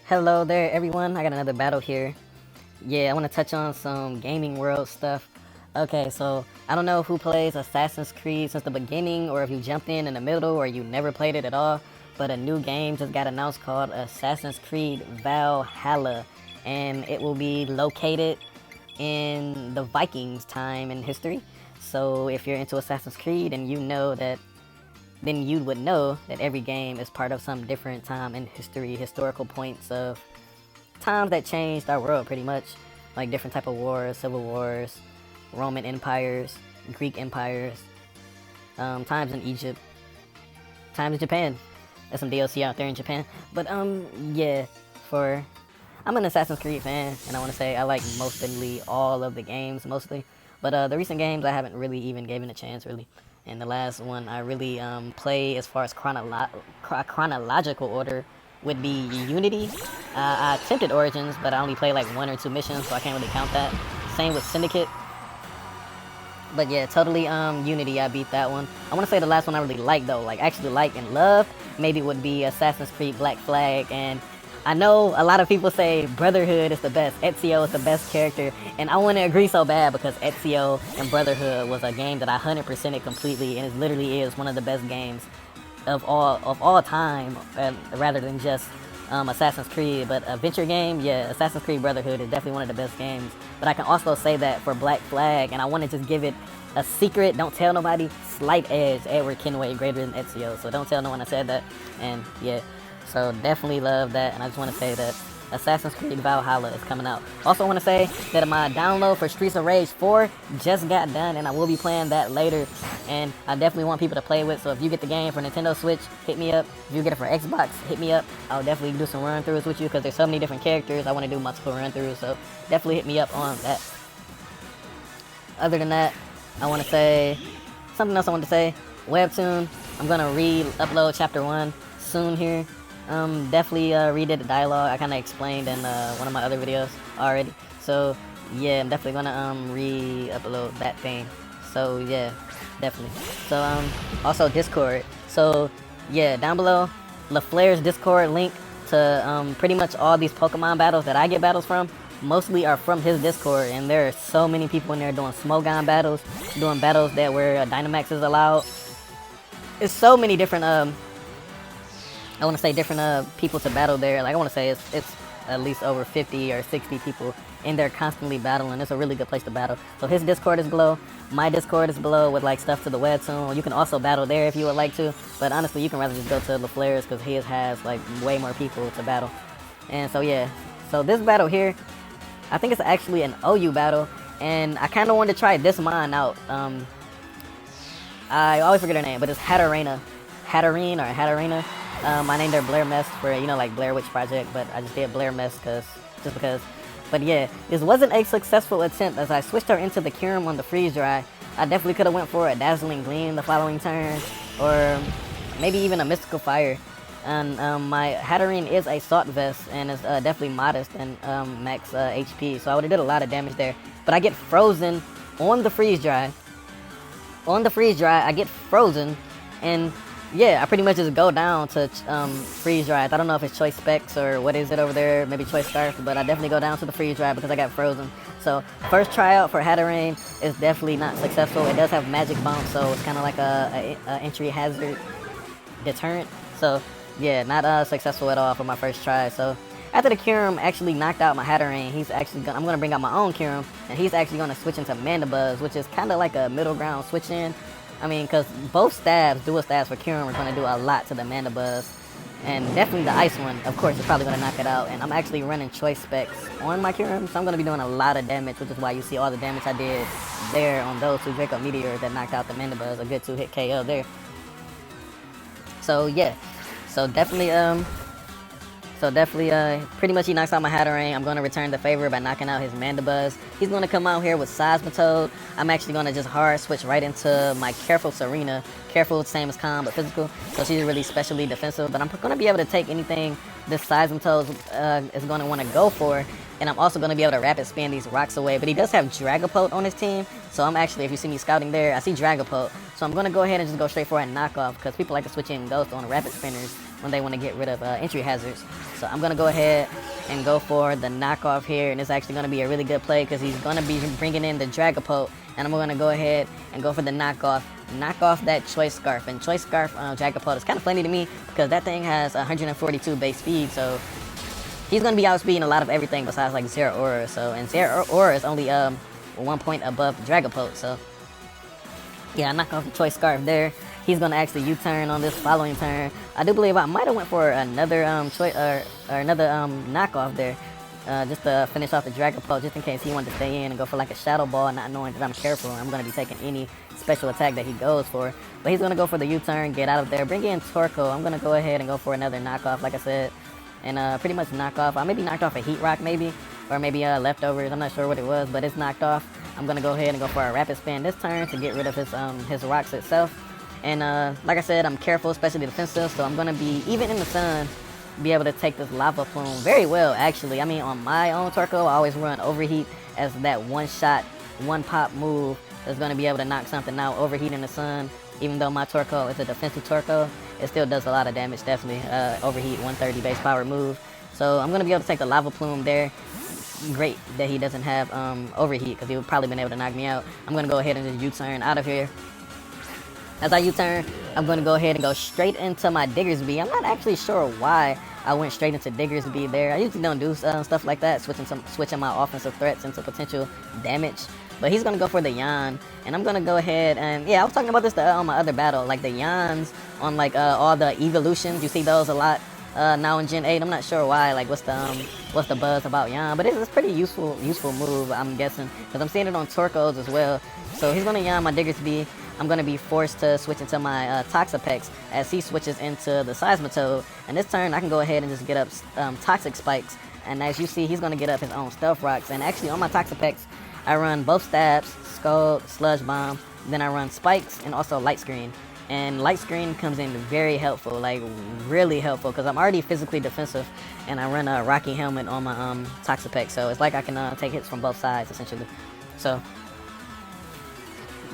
Hello there, everyone. I got another battle here. Yeah, I want to touch on some gaming world stuff. Okay, so I don't know who plays Assassin's Creed since the beginning, or if you jumped in the middle, or you never played it at all. But a new game just got announced called Assassin's Creed Valhalla, and it will be located in the Vikings' time in history. So if you're into Assassin's Creed and you know that, then you would know that every game is part of some different time in history, historical points of times that changed our world pretty much, like different type of wars, civil wars, Roman empires, Greek empires, times in Egypt, times in Japan. There's some DLC out there in Japan, but yeah, for I'm an Assassin's Creed fan, and I want to say I like mostly all of the games mostly, but the recent games I haven't really even given a chance really. And the last one I really play as far as chronological order would be Unity. I attempted Origins, but I only played like 1 or 2 missions, so I can't really count that. Same with Syndicate. But yeah, totally Unity, I beat that one. I want to say the last one I really liked though, like actually like and love, maybe would be Assassin's Creed Black Flag. And I know a lot of people say Brotherhood is the best, Ezio is the best character, and I want to agree so bad because Ezio and Brotherhood was a game that I 100%ed completely, and it literally is one of the best games of all time, rather than just Assassin's Creed. But a venture game, yeah, Assassin's Creed Brotherhood is definitely one of the best games. But I can also say that for Black Flag, and I want to just give it a secret, don't tell nobody, slight edge, Edward Kenway greater than Ezio. So don't tell no one I said that. And yeah, so definitely love that. And I just want to say that Assassin's Creed Valhalla is coming out. Also want to say that my download for Streets of Rage 4 just got done, and I will be playing that later. And I definitely want people to play with, so if you get the game for Nintendo Switch, hit me up. If you get it for Xbox, hit me up. I'll definitely do some run-throughs with you because there's so many different characters. I want to do multiple run-throughs, so definitely hit me up on that. Other than that, I want to say something else I want to say. Webtoon, I'm going to re-upload Chapter 1 soon here. Definitely redid the dialogue. I kind of explained in one of my other videos already. So yeah, I'm definitely gonna re-upload that thing. So yeah, definitely. So also Discord. So yeah, down below, LaFlair's Discord link to pretty much all these Pokemon battles that I get battles from. Mostly are from his Discord, and there are so many people in there doing Smogon battles, doing battles that where Dynamax is allowed. It's so many different I want to say different people to battle there. Like I want to say it's at least over 50 or 60 people in there constantly battling. It's a really good place to battle. So his Discord is below. My Discord is below with like stuff to the webtoon. You can also battle there if you would like to. But honestly, you can rather just go to LaFlair's because his has like way more people to battle. And so yeah. So this battle here, I think it's actually an OU battle. And I kind of wanted to try this mine out. I always forget her name, but it's Hatterena. Hatterena. I named her Blair Mess for, like Blair Witch Project, but I just did Blair Mess just because. But yeah, this wasn't a successful attempt as I switched her into the Kyurem on the freeze dry. I definitely could have went for a Dazzling Gleam the following turn, or maybe even a Mystical Fire. And my Hatterene is a Salt Vest, and is definitely modest and max HP, so I would have did a lot of damage there. But I get frozen on the freeze dry. I get frozen, and yeah, I pretty much just go down to freeze dry. I don't know if it's choice specs or what is it over there, maybe choice scarf, but I definitely go down to the freeze dry because I got frozen. So first tryout for Hatterene is definitely not successful. It does have magic bump, so it's kind of like a entry hazard deterrent. So yeah, not successful at all for my first try. So after the Kyurem actually knocked out my Hatterene, I'm gonna bring out my own Kyurem, and he's actually gonna switch into Mandibuzz, which is kind of like a middle ground switch in. I mean, because both stabs, dual stabs for Kyurem, are going to do a lot to the Mandibuzz. And definitely the ice one, of course, is probably going to knock it out. And I'm actually running choice specs on my Kyurem, so I'm going to be doing a lot of damage, which is why you see all the damage I did there on those 2 Draco Meteor that knocked out the Mandibuzz. A good 2-hit KO there. So yeah, so definitely, pretty much he knocks out my Hatterene. I'm going to return the favor by knocking out his Mandibuzz. He's going to come out here with Seismitoad. I'm actually going to just hard switch right into my Careful Serena. Careful, same as Calm, but physical. So she's really specially defensive. But I'm going to be able to take anything this Seismitoad is going to want to go for. And I'm also going to be able to rapid spin these rocks away. But he does have Dragapult on his team. So I'm actually, if you see me scouting there, I see Dragapult. So I'm going to go ahead and just go straight for a knockoff because people like to switch in Ghost on rapid spinners. when they want to get rid of entry hazards. So I'm gonna go ahead and go for the knockoff here, and it's actually gonna be a really good play because he's gonna be bringing in the Dragapult, and I'm gonna go ahead and go for the knockoff. Knock off that Choice Scarf, and Choice Scarf Dragapult is kind of funny to me because that thing has 142 base speed, so he's gonna be outspeeding a lot of everything besides like Zero Aura. So, and Zero Aura is only 1 point above Dragapult. So yeah, I knock off the Choice Scarf there. He's gonna actually U-turn on this following turn. I do believe I might have went for another knockoff there, just to finish off the Dragapult, just in case he wanted to stay in and go for like a Shadow Ball, not knowing that I'm careful. I'm gonna be taking any special attack that he goes for. But he's gonna go for the U-turn, get out of there, bring in Torkoal. I'm gonna go ahead and go for another knockoff, like I said, and pretty much knock off. I maybe knocked off a Heat Rock, maybe, or maybe leftovers. I'm not sure what it was, but it's knocked off. I'm gonna go ahead and go for a Rapid Spin this turn to get rid of his rocks itself. And like I said, I'm careful, especially defensive, so I'm gonna be, even in the sun, be able to take this Lava Plume very well, actually. I mean, on my own Torkoal, I always run Overheat as that one shot, one pop move that's gonna be able to knock something out. Overheat in the sun, even though my Torkoal is a defensive Torkoal, it still does a lot of damage, definitely. Overheat, 130 base power move. So I'm gonna be able to take the Lava Plume there. Great that he doesn't have Overheat, because he would probably been able to knock me out. I'm gonna go ahead and just U-turn out of here. As I U-turn, I'm going to go ahead and go straight into my Diggersby. I'm not actually sure why I went straight into Diggersby there. I usually don't do stuff like that, switching my offensive threats into potential damage. But he's going to go for the Yawn, and I'm going to go ahead and, yeah, I was talking about this on my other battle. Like the Yawns on like all the evolutions, you see those a lot now in Gen 8. I'm not sure why, like what's the buzz about Yawn, but it's a pretty useful move, I'm guessing, because I'm seeing it on Torkoals as well. So he's going to Yawn my Diggersby. I'm going to be forced to switch into my Toxapex as he switches into the Seismitoad. And this turn, I can go ahead and just get up Toxic Spikes. And as you see, he's going to get up his own Stealth Rocks. And actually, on my Toxapex, I run both Stabs, Scald, Sludge Bomb. Then I run Spikes and also Light Screen. And Light Screen comes in very helpful, like really helpful, because I'm already physically defensive. And I run a Rocky Helmet on my Toxapex. So it's like I can take hits from both sides, essentially. So,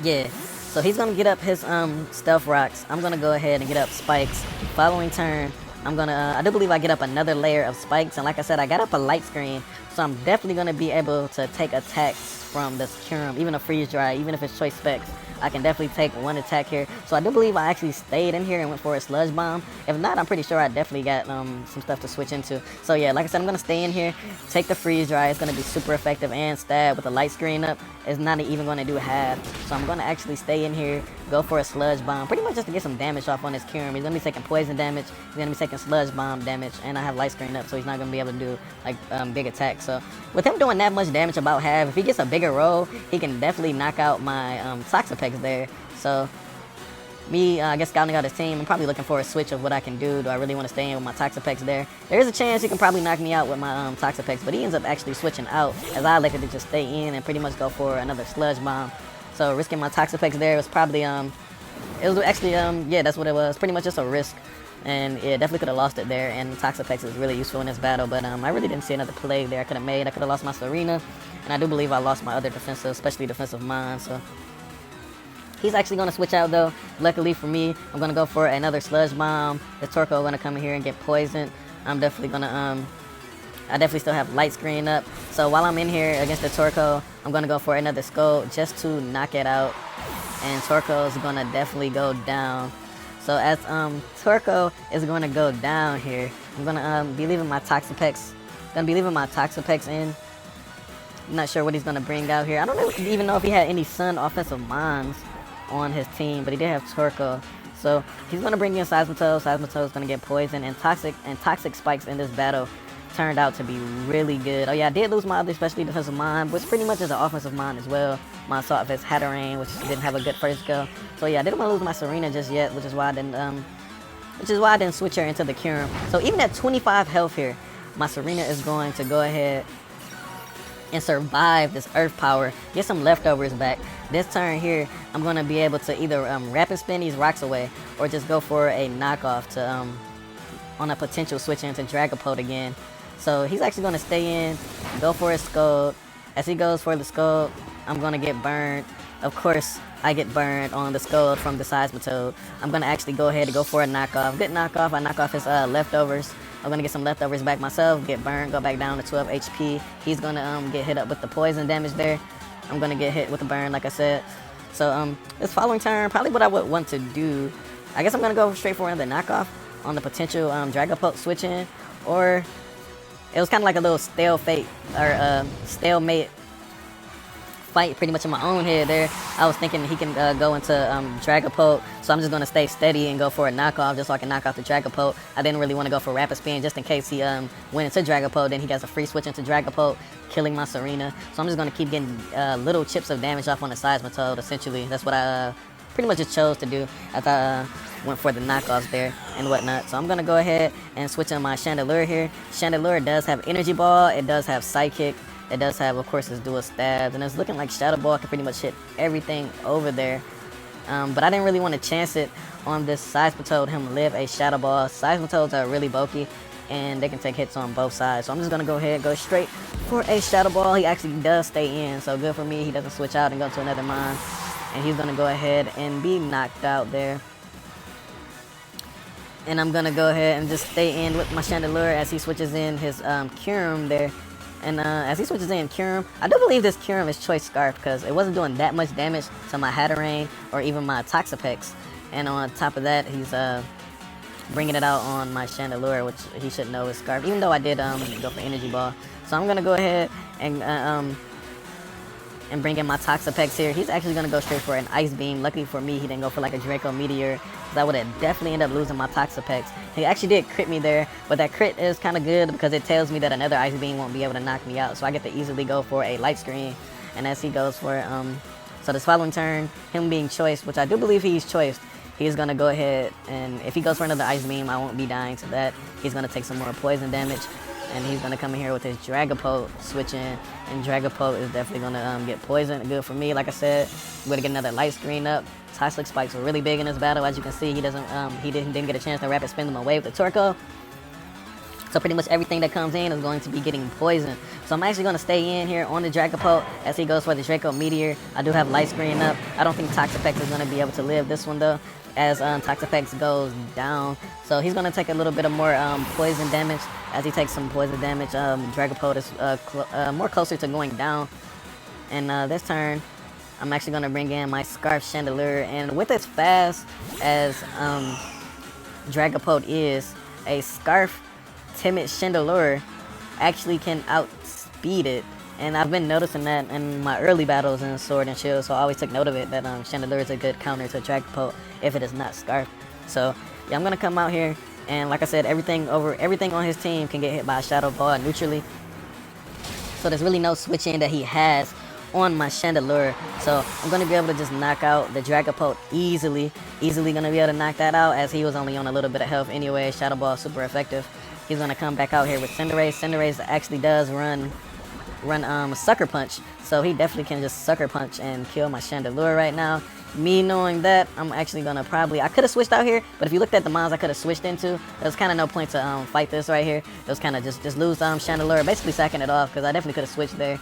yeah. So he's going to get up his Stealth Rocks. I'm going to go ahead and get up Spikes. Following turn, I'm going to, I do believe I get up another layer of Spikes. And like I said, I got up a Light Screen. So I'm definitely going to be able to take attacks from this Kyurem, even a Freeze Dry, even if it's Choice Specs. I can definitely take one attack here. So I do believe I actually stayed in here and went for a Sludge Bomb. If not, I'm pretty sure I definitely got some stuff to switch into. So yeah, like I said, I'm going to stay in here, take the Freeze Dry. It's going to be super effective, and Stab with the Light Screen up. It's not even going to do half. So I'm going to actually stay in here, go for a Sludge Bomb, pretty much just to get some damage off on this Kyurem. He's going to be taking Poison damage. He's going to be taking Sludge Bomb damage, and I have Light Screen up, so he's not going to be able to do like big attacks. So with him doing that much damage, about half, if he gets a bigger roll, he can definitely knock out my Toxapex there. So me, I guess, scouting out his team, I'm probably looking for a switch of what I can do. Do I really want to stay in with my Toxapex there? There is a chance he can probably knock me out with my Toxapex, but he ends up actually switching out, as I elected to just stay in and pretty much go for another Sludge Bomb. So risking my Toxapex there was probably, it was actually, yeah, that's what it was. Pretty much just a risk. And yeah, definitely could have lost it there, and Toxapex is really useful in this battle, but I really didn't see another play there I could have made. I could have lost my Serena, and I do believe I lost my other defensive, especially defensive Mine, so he's actually going to switch out, though. Luckily for me, I'm going to go for another Sludge Bomb. The Torkoal going to come in here and get poisoned. I'm definitely going to, I definitely still have Light Screen up. So while I'm in here against the Torkoal, I'm going to go for another Skull just to knock it out. And Torkoal is going to definitely go down. So as Torkoal is going to go down here, I'm going to be leaving my Toxapex. In. I'm not sure what he's going to bring out here. I don't even know if he had any Sun offensive Mines on his team, but he did have Torkoal. So he's going to bring in Seismitoad. Seismitoad is going to get poisoned, and Toxic Spikes in this battle turned out to be really good. Oh yeah, I did lose my other specialty defensive Mine, which pretty much is an offensive Mine as well. My Assault Vest Hatterene, which didn't have a good first go. So yeah, I didn't want to lose my Serena just yet, which is why I didn't switch her into the Kyurem. So even at 25 health here, my Serena is going to go ahead and survive this Earth Power, get some leftovers back. This turn here, I'm going to be able to either Rapid Spin these rocks away, or just go for a knockoff to on a potential switch into Dragapult again. So he's actually going to stay in, go for his Scald. As he goes for the Scald, I'm going to get burned. Of course, I get burned on the skull from the Seismitoad. I'm gonna actually go ahead and go for a knockoff. Good knockoff. I knock off his leftovers. I'm gonna get some leftovers back myself. Get burned. Go back down to 12 HP. He's gonna get hit up with the poison damage there. I'm gonna get hit with the burn, like I said. So this following turn, probably what I would want to do. I guess I'm gonna go straight for another knockoff on the potential Dragapult switch in, or it was kind of like a little stalemate fight pretty much in my own head there. I was thinking he can go into Dragapult, so I'm just going to stay steady and go for a knockoff just so I can knock out the Dragapult. I didn't really want to go for Rapid Spin just in case he went into Dragapult, then he has a free switch into Dragapult, killing my Serena. So I'm just going to keep getting little chips of damage off on the Seismitoad, essentially. That's what I pretty much just chose to do as I went for the knockoffs there and whatnot. So I'm going to go ahead and switch on my Chandelure here. Chandelure does have Energy Ball, it does have Psychic, it does have, of course, its dual stabs, and it's looking like Shadow Ball can pretty much hit everything over there. But I didn't really want to chance it on this Seismitoad, him live a Shadow Ball. Seismitoads are really bulky, and they can take hits on both sides. So I'm just going to go ahead and go straight for a Shadow Ball. He actually does stay in, so good for me. He doesn't switch out and go to another mine. And he's going to go ahead and be knocked out there. And I'm going to go ahead and just stay in with my Chandelure as he switches in his Kyurem there. And as he switches in Kyurem, I do believe this Kyurem is Choice Scarf because it wasn't doing that much damage to my Hatterene or even my Toxapex. And on top of that, he's bringing it out on my Chandelure, which he should know is Scarf, even though I did go for Energy Ball. So I'm going to go ahead and bring in my Toxapex here. He's actually going to go straight for an Ice Beam. Luckily for me, he didn't go for like a Draco Meteor, because I would have definitely ended up losing my Toxapex. He actually did crit me there, but that crit is kind of good because it tells me that another Ice Beam won't be able to knock me out, so I get to easily go for a Light Screen. And as he goes for so this following turn, him being choiced, which I do believe he's choiced, he's going to go ahead, and if he goes for another Ice Beam, I won't be dying to that. He's going to take some more poison damage. And he's going to come in here with his Dragapult switch in. And Dragapult is definitely going to get poisoned. Good for me, like I said. I'm going to get another Light Screen up. Toxic Spikes were really big in this battle. As you can see, he didn't get a chance to Rapid Spin them away with the Torkoal. So pretty much everything that comes in is going to be getting poisoned. So I'm actually going to stay in here on the Dragapult as he goes for the Draco Meteor. I do have Light Screen up. I don't think Toxapex is going to be able to live this one, though, as Toxapex goes down. So he's going to take a little bit of more poison damage. As he takes some poison damage, Dragapult is more closer to going down. And this turn, I'm actually going to bring in my Scarf Chandelure. And with as fast as Dragapult is, a Scarf Timid Chandelure actually can outspeed it. And I've been noticing that in my early battles in Sword and Shield, so I always took note of it, that Chandelure is a good counter to Dragapult if it is not Scarf. So yeah, I'm going to come out here, and like I said, everything on his team can get hit by a Shadow Ball neutrally. So there's really no switch in that he has on my Chandelure. So I'm going to be able to just knock out the Dragapult easily. Easily going to be able to knock that out as he was only on a little bit of health anyway. Shadow Ball super effective. He's going to come back out here with Cinderace. Cinderace actually does run Sucker Punch, so he definitely can just Sucker Punch and kill my Chandelure right now. Me knowing that, I'm actually gonna I could have switched out here, but if you looked at the mons I could have switched into, there's kind of no point to fight this right here. It was kind of just lose Chandelure, basically sacking it off, because I definitely could have switched there.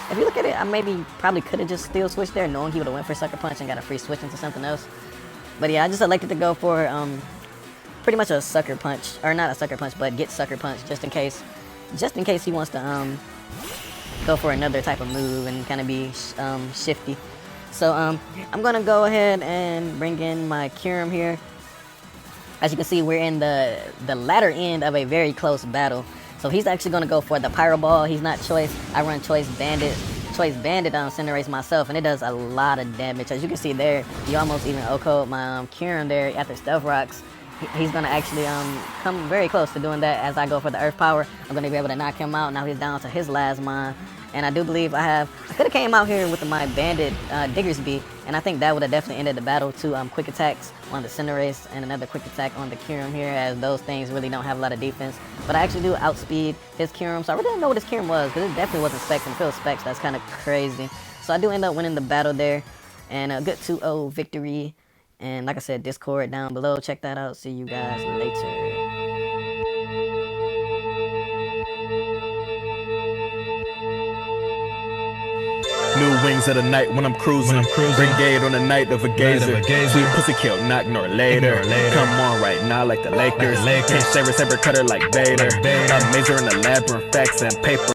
If you look at it, I probably could have just still switched there, knowing he would have went for Sucker Punch and got a free switch into something else. But yeah, I just elected to go for pretty much a Sucker Punch, or not a Sucker Punch, but get Sucker Punch just in case he wants to go for another type of move and kind of be shifty. So I'm gonna go ahead and bring in my Kyurem here. As you can see, we're in the latter end of a very close battle. So he's actually gonna go for the Pyro Ball. He's not Choice. I run Choice Bandit on Cinderace myself, and it does a lot of damage. As you can see there, you almost even OHKO'd my Kyurem there after Stealth Rocks. He's going to actually come very close to doing that as I go for the Earth Power. I'm going to be able to knock him out. Now he's down to his last mine. And I do believe I could have came out here with my Bandit Diggersby, and I think that would have definitely ended the battle. Two quick attacks on the Cinderace and another quick attack on the Kyurem here, as those things really don't have a lot of defense. But I actually do outspeed his Kyurem, so I really didn't know what his Kyurem was, because it definitely wasn't Specs, and if it was Specs, that's kind of crazy. So I do end up winning the battle there, and a good 2-0 victory. And like I said, Discord down below. Check that out. See you guys later. New wings of the night when I'm cruising. Brigade on the night of a gazer. Sweet pussy kill, not nor later. Come on right now like the Lakers. Can't saber cutter like Vader. A major in the labyrinth, facts and paper.